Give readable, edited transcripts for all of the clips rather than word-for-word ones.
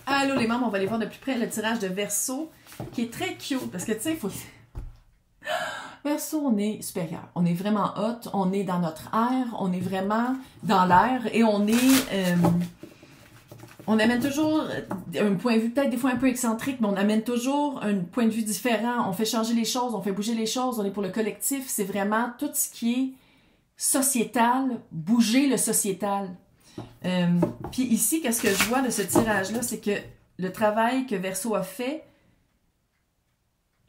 Allô les membres, on va aller voir de plus près le tirage de Verseau, qui est très cute, parce que tu sais, il faut... Verseau, on est supérieur, on est vraiment hot, on est dans notre air, on est vraiment dans l'air, et on est... on amène toujours un point de vue peut-être des fois un peu excentrique, mais on amène toujours un point de vue différent, on fait changer les choses, on fait bouger les choses, on est pour le collectif, c'est vraiment tout ce qui est sociétal, bouger le sociétal. Puis ici, qu'est-ce que je vois de ce tirage-là, c'est que le travail que Verseau a fait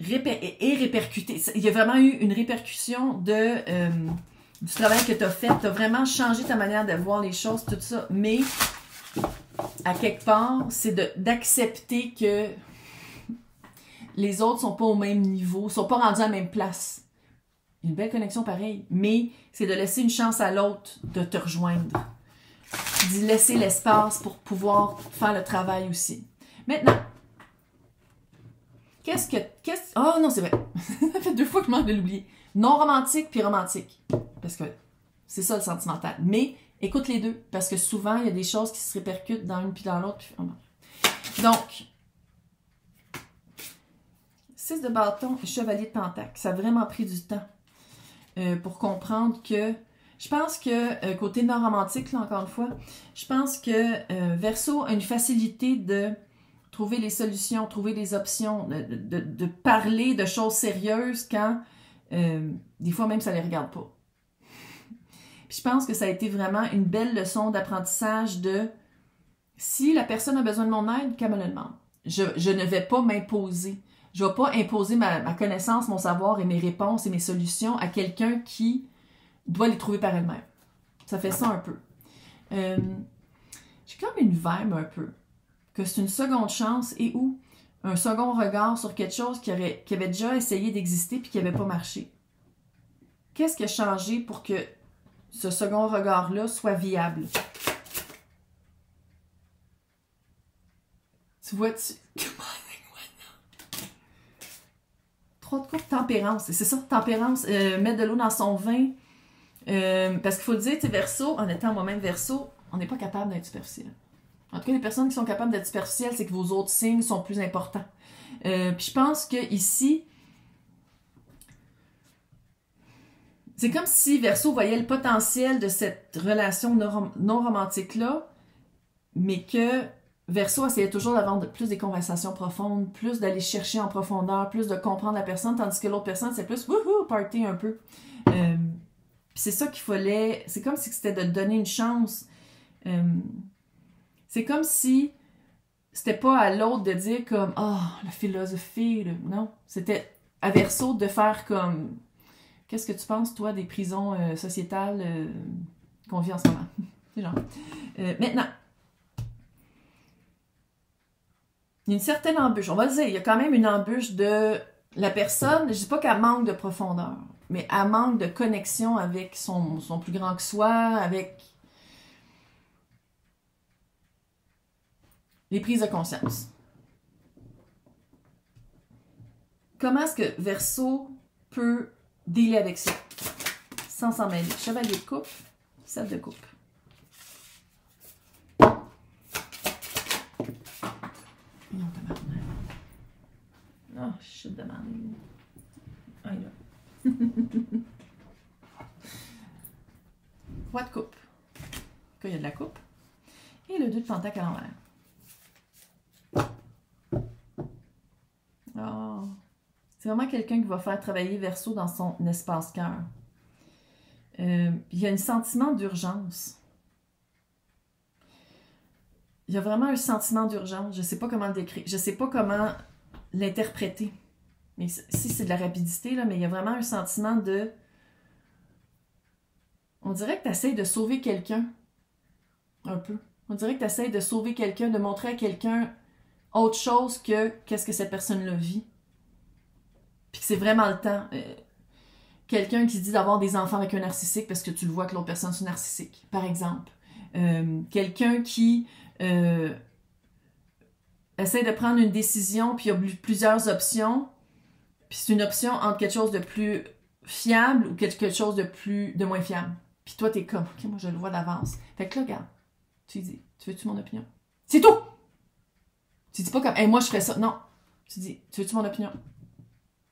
est répercuté. Il y a vraiment eu une répercussion du travail que tu as fait. Tu as vraiment changé ta manière de voir les choses, tout ça. Mais, à quelque part, c'est d'accepter que les autres sont pas au même niveau, sont pas rendus à la même place. Une belle connexion pareille, mais c'est de laisser une chance à l'autre de te rejoindre. D'y laisser l'espace pour pouvoir faire le travail aussi. Maintenant, oh non, c'est vrai. Ça fait 2 fois que je m'en vais l'oublier. Non romantique puis romantique. Parce que c'est ça le sentimental. Mais écoute les deux, parce que souvent, il y a des choses qui se répercutent dans une puis dans l'autre. Donc, 6 de bâton et chevalier de pentacle. Ça a vraiment pris du temps pour comprendre que... Je pense que, côté non romantique, là, encore une fois, je pense que Verseau a une facilité de trouver les solutions, trouver des options, de parler de choses sérieuses quand, des fois même, ça ne les regarde pas. Puis je pense que ça a été vraiment une belle leçon d'apprentissage de si la personne a besoin de mon aide, qu'elle me le demande. Je ne vais pas m'imposer. Je ne vais pas imposer ma connaissance, mon savoir et mes réponses et mes solutions à quelqu'un qui doit les trouver par elle-même. Ça fait ça un peu. J'ai comme une vibe un peu que c'est une seconde chance et ou un second regard sur quelque chose qui avait déjà essayé d'exister puis qui n'avait pas marché. Qu'est-ce qui a changé pour que ce second regard-là soit viable? Tu vois-tu? 3 de coupe, tempérance. C'est ça, tempérance. Mettre de l'eau dans son vin. Parce qu'il faut le dire, tu sais, Verseau, en étant moi-même Verseau, on n'est pas capable d'être superficiel. En tout cas, les personnes qui sont capables d'être superficielles, c'est que vos autres signes sont plus importants. Puis je pense que ici, c'est comme si Verseau voyait le potentiel de cette relation non romantique-là, mais que Verseau essayait toujours d'avoir plus des conversations profondes, plus d'aller chercher en profondeur, plus de comprendre la personne, tandis que l'autre personne, c'est plus wouhou, party un peu. Puis c'est ça qu'il fallait, c'est comme si c'était de donner une chance. C'est comme si c'était pas à l'autre de dire comme « Ah, oh, la philosophie, non. C'était à Verseau de faire comme « Qu'est-ce que tu penses, toi, des prisons sociétales qu'on vit en ce moment? » C'est genre. Maintenant, il y a une certaine embûche. On va le dire, il y a quand même une embûche de la personne. Je dis pas qu'elle manque de profondeur, mais elle manque de connexion avec son plus grand que soi, avec les prises de conscience. Comment est-ce que Verseau peut dealer avec ça sans s'en mêler? Chevalier de coupe, 7 de coupe. Non, tabarnak. Oh, shit de merde. Ah, là. 3 de coupe. Il y a de la coupe. Et le 2 de pentacle à l'envers. Oh. C'est vraiment quelqu'un qui va faire travailler Verseau dans son espace-cœur. Il y a un sentiment d'urgence. Il y a vraiment un sentiment d'urgence. Je ne sais pas comment le décrire. Je ne sais pas comment l'interpréter. Mais si c'est de la rapidité, là, mais il y a vraiment un sentiment de... On dirait que tu essaies de sauver quelqu'un. Un peu. On dirait que tu essaies de sauver quelqu'un, de montrer à quelqu'un autre chose que qu'est-ce que cette personne-là vit. Puis que c'est vraiment le temps. Quelqu'un qui dit d'avoir des enfants avec un narcissique parce que tu le vois que l'autre personne est narcissique, par exemple. Quelqu'un qui essaie de prendre une décision, puis il y a plusieurs options, puis c'est une option entre quelque chose de plus fiable ou quelque chose de moins fiable. Puis toi, t'es comme, ok, moi je le vois d'avance. Fait que là, regarde, tu dis, tu veux-tu mon opinion? C'est tout! Tu dis pas comme, hey, moi, je ferais ça. Non. Tu dis, tu veux-tu mon opinion?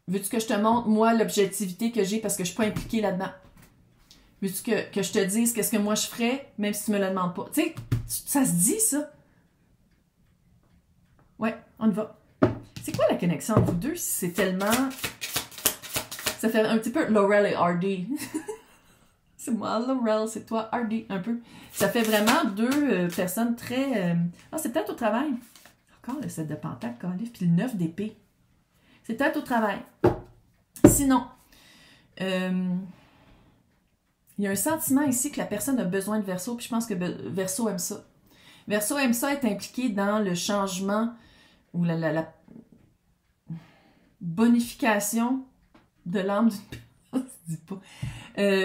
Veux-tu que je te montre, moi, l'objectivité que j'ai parce que je suis pas impliquée là-dedans? Veux-tu que je te dise qu'est-ce que moi je ferais, même si tu me le demandes pas? Tu sais, ça se dit, ça. Ouais, on y va. C'est quoi la connexion entre vous deux si c'est tellement... Ça fait un petit peu Laurel et Hardy. C'est moi, Laurel, c'est toi, Hardy, un peu. Ça fait vraiment deux personnes très... Ah, c'est peut-être au travail. Encore le 7 de pentacle, Calif, puis le 9 d'épée. C'est peut-être au travail. Sinon, il y a un sentiment ici que la personne a besoin de Verseau, puis je pense que Verseau aime ça. Verseau aime ça être impliqué dans le changement ou la bonification de l'âme d'une personne. Je dis pas.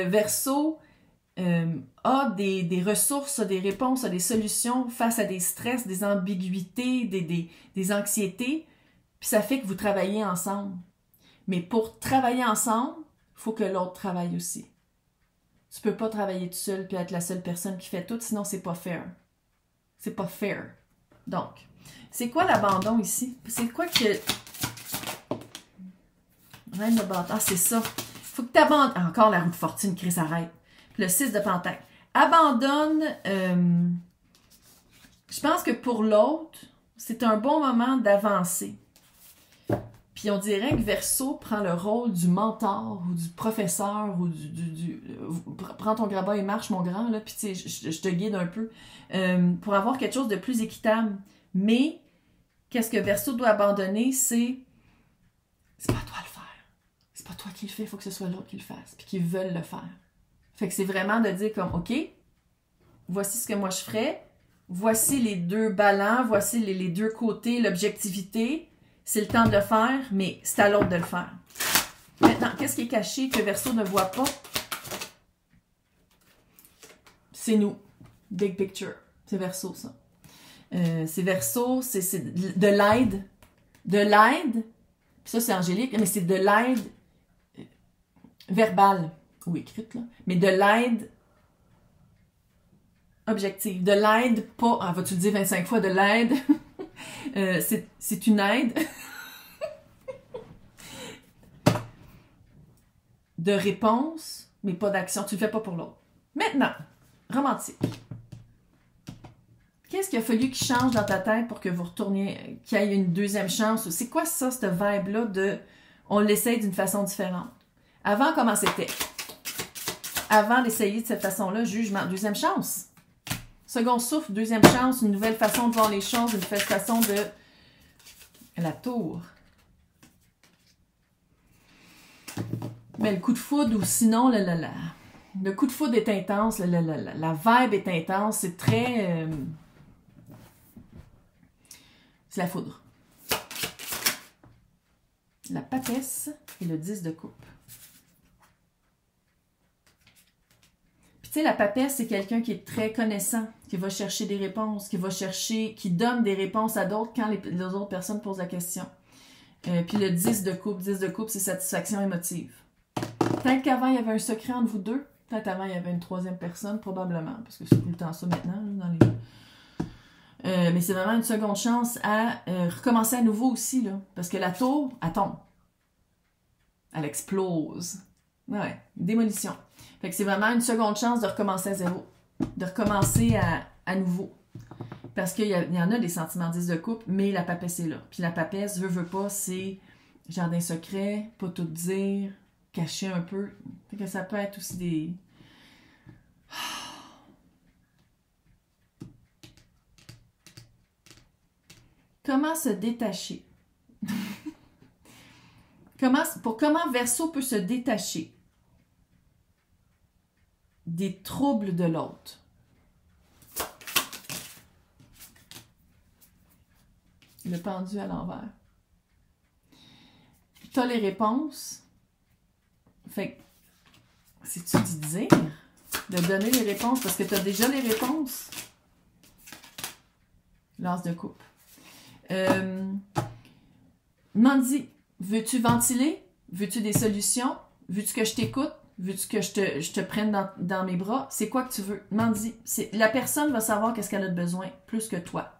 Verseau a des ressources, a des réponses, a des solutions face à des stress, des ambiguïtés, des anxiétés, puis ça fait que vous travaillez ensemble. Mais pour travailler ensemble, il faut que l'autre travaille aussi. Tu peux pas travailler tout seul puis être la seule personne qui fait tout, sinon c'est pas fair. C'est pas fair. Donc, c'est quoi l'abandon ici? C'est quoi que... Reine de bâton. Ah, c'est ça. Faut que tu abandonnes. Ah, encore la roue de fortune, Chris, arrête. Puis le 6 de pentacle. Abandonne. Je pense que pour l'autre, c'est un bon moment d'avancer. Puis on dirait que Verseau prend le rôle du mentor ou du professeur ou prends ton grabat et marche, mon grand, là, puis tu sais, je te guide un peu pour avoir quelque chose de plus équitable. Mais qu'est-ce que Verseau doit abandonner, c'est pas toi le faire. C'est pas toi qui le fais, il faut que ce soit l'autre qui le fasse, puis qu'ils veulent le faire. Fait que c'est vraiment de dire comme, OK, voici ce que moi je ferais, voici les deux ballants, voici les deux côtés, l'objectivité, c'est le temps de le faire, mais c'est à l'autre de le faire. Maintenant, qu'est-ce qui est caché que Verseau ne voit pas? C'est nous. Big picture. C'est Verseau, ça. C'est Verseau, c'est de l'aide. De l'aide, puis ça c'est angélique, mais c'est de l'aide verbale, ou écrite, là, mais de l'aide objective. De l'aide pas... Ah, vas-tu le dire 25 fois? De l'aide... c'est une aide de réponse, mais pas d'action. Tu le fais pas pour l'autre. Maintenant, romantique. Qu'est-ce qu'il a fallu qu'il change dans ta tête pour que vous retourniez, qu'il y ait une deuxième chance? C'est quoi ça, cette vibe-là de on l'essaye d'une façon différente? Avant, comment c'était? Avant d'essayer de cette façon-là, jugement, deuxième chance. Second souffle, deuxième chance, une nouvelle façon de voir les choses, une nouvelle façon de... La tour. Mais le coup de foudre, ou sinon, le coup de foudre est intense, la vibe est intense, c'est très... c'est la foudre. La papesse et le 10 de coupe. Puis tu sais, la papesse, c'est quelqu'un qui est très connaissant, qui va chercher des réponses, qui donne des réponses à d'autres quand les autres personnes posent la question. Puis le 10 de coupe, c'est satisfaction émotive. Peut-être qu'avant, il y avait un secret entre vous deux. Peut-être avant, il y avait une troisième personne, probablement, parce que c'est tout le temps ça maintenant, là, dans les... mais c'est vraiment une seconde chance à recommencer à nouveau aussi, là. Parce que la tour, elle tombe. Elle explose. Ouais, démolition. Fait que c'est vraiment une seconde chance de recommencer à zéro. De recommencer à nouveau. Parce qu'il y en a des sentiments 10 de couple, mais la papesse est là. Puis la papesse, veut pas, c'est jardin secret, pas tout dire, cacher un peu. Fait que ça peut être aussi des... Comment se détacher? Comment Verseau peut se détacher des troubles de l'autre? Le pendu à l'envers. Tu as les réponses. Fait que, c'est-tu du dire? De donner les réponses parce que tu as déjà les réponses. L'as de coupe. Mandy, veux-tu ventiler? Veux-tu des solutions? Veux-tu que je t'écoute? Veux-tu que je te prenne dans mes bras? C'est quoi que tu veux? Mandy, la personne va savoir qu'est-ce qu'elle a besoin, plus que toi.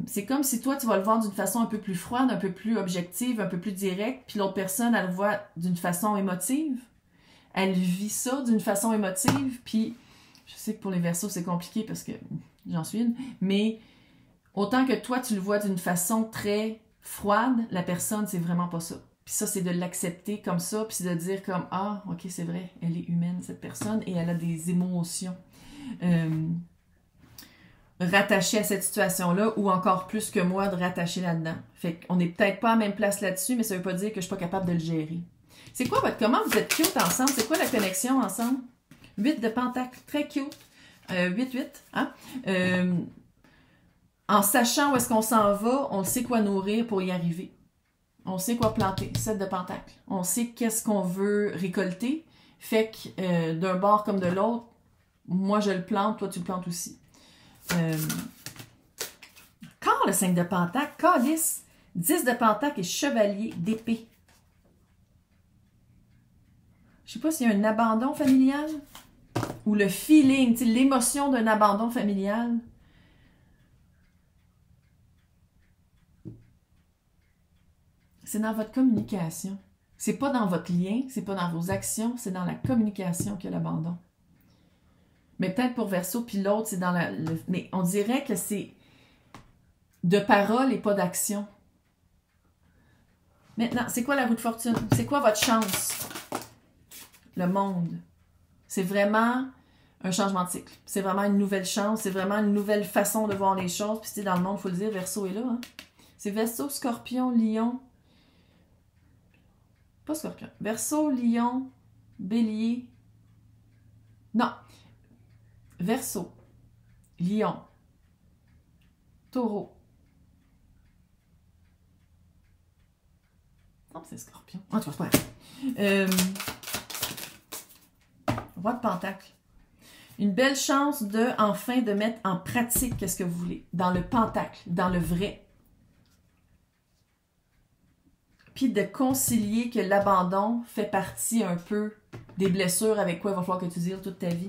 c'est comme si toi, tu vas le voir d'une façon un peu plus froide, un peu plus objective, un peu plus directe, puis l'autre personne, elle le voit d'une façon émotive. Elle vit ça d'une façon émotive, puis je sais que pour les Verseaux, c'est compliqué parce que j'en suis une, mais autant que toi, tu le vois d'une façon très froide, la personne, c'est vraiment pas ça. Puis ça, c'est de l'accepter comme ça, puis c'est de dire comme « Ah, ok, c'est vrai, elle est humaine, cette personne, et elle a des émotions. » rattacher à cette situation-là, ou encore plus que moi, de rattacher là-dedans. Fait qu'on n'est peut-être pas à la même place là-dessus, mais ça veut pas dire que je suis pas capable de le gérer. C'est quoi comment vous êtes cute ensemble? C'est quoi la connexion ensemble? 8 de pentacle, très cute. 8-8, hein? En sachant où est-ce qu'on s'en va, on sait quoi nourrir pour y arriver. On sait quoi planter, 7 de pentacle. On sait qu'est-ce qu'on veut récolter. Fait que d'un bord comme de l'autre, moi je le plante, toi tu le plantes aussi. Encore le 5 de pentacle, calice, 10 de pentacle et chevalier d'épée. Je sais pas s'il y a un abandon familial ou le feeling, l'émotion d'un abandon familial. C'est dans votre communication. C'est pas dans votre lien, c'est pas dans vos actions, c'est dans la communication qu'il y a l'abandon. Mais peut-être pour Verseau, puis l'autre, c'est dans mais on dirait que c'est de parole et pas d'action. Maintenant, c'est quoi la roue de fortune? C'est quoi votre chance? Le monde. C'est vraiment un changement de cycle. C'est vraiment une nouvelle chance. C'est vraiment une nouvelle façon de voir les choses. Puis dans le monde, il faut le dire, Verseau est là. Hein? C'est Verseau, Scorpion, Lion. Pas Scorpion. Verseau, Lion, Bélier. Non. Verseau, Lion, Taureau. Non, c'est Scorpion. En tout cas, c'est pas grave. Roi de Pentacle. Une belle chance enfin de mettre en pratique qu'est-ce que vous voulez. Dans le Pentacle, dans le vrai. Puis de concilier que l'abandon fait partie un peu des blessures avec quoi il va falloir que tu deals toute ta vie.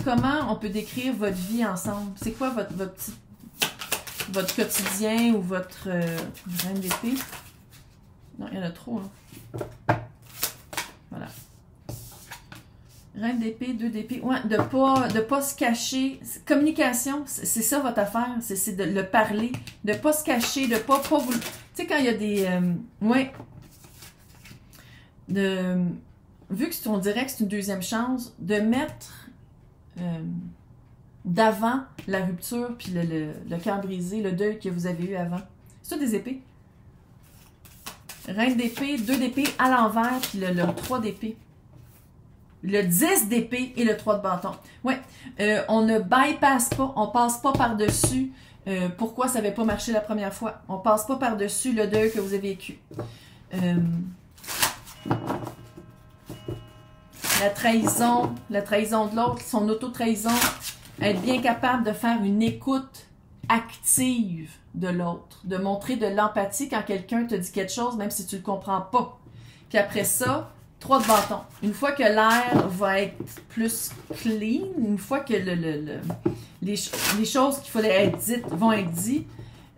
Comment on peut décrire votre vie ensemble? C'est quoi votre quotidien ou votre reine d'épée? Non, il y en a trop. Hein? Voilà. Reine d'épée, 2 d'épée. Ouais, de pas se cacher. Communication, c'est ça votre affaire. C'est de le parler. De pas se cacher, de pas vous... Tu sais, quand il y a des... ouais. Vu que on dirait que c'est une deuxième chance, de mettre d'avant la rupture, puis le cœur brisé, le deuil que vous avez eu avant. C'est ça des épées. Reine d'épée, 2 d'épée à l'envers, puis le 3 d'épée. Le 10 d'épée et le 3 de bâton. Ouais, on ne bypasse pas, on passe pas par-dessus pourquoi ça n'avait pas marché la première fois. On passe pas par-dessus le deuil que vous avez vécu. La trahison de l'autre, son auto-trahison, être bien capable de faire une écoute active de l'autre, de montrer de l'empathie quand quelqu'un te dit quelque chose, même si tu le comprends pas. Puis après ça, 3 de bâton. Une fois que l'air va être plus clean, une fois que les choses qu'il fallait être dites vont être dites,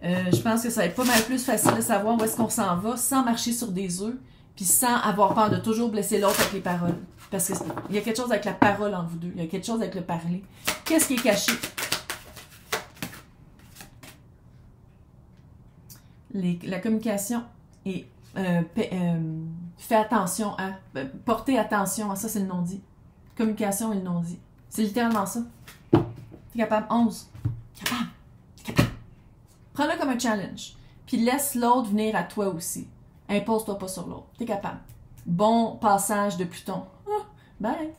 je pense que ça va être pas mal plus facile de savoir où est-ce qu'on s'en va sans marcher sur des œufs, puis sans avoir peur de toujours blesser l'autre avec les paroles. Parce qu'il y a quelque chose avec la parole entre vous deux. Il y a quelque chose avec le parler. Qu'est-ce qui est caché? La communication et fais attention à... porter attention à ça, c'est le non-dit. Communication et le non-dit. C'est littéralement ça. T'es capable? 11. T'es capable. Prends-le comme un challenge. Puis laisse l'autre venir à toi aussi. Impose-toi pas sur l'autre. T'es capable. Bon passage de Pluton. Bye!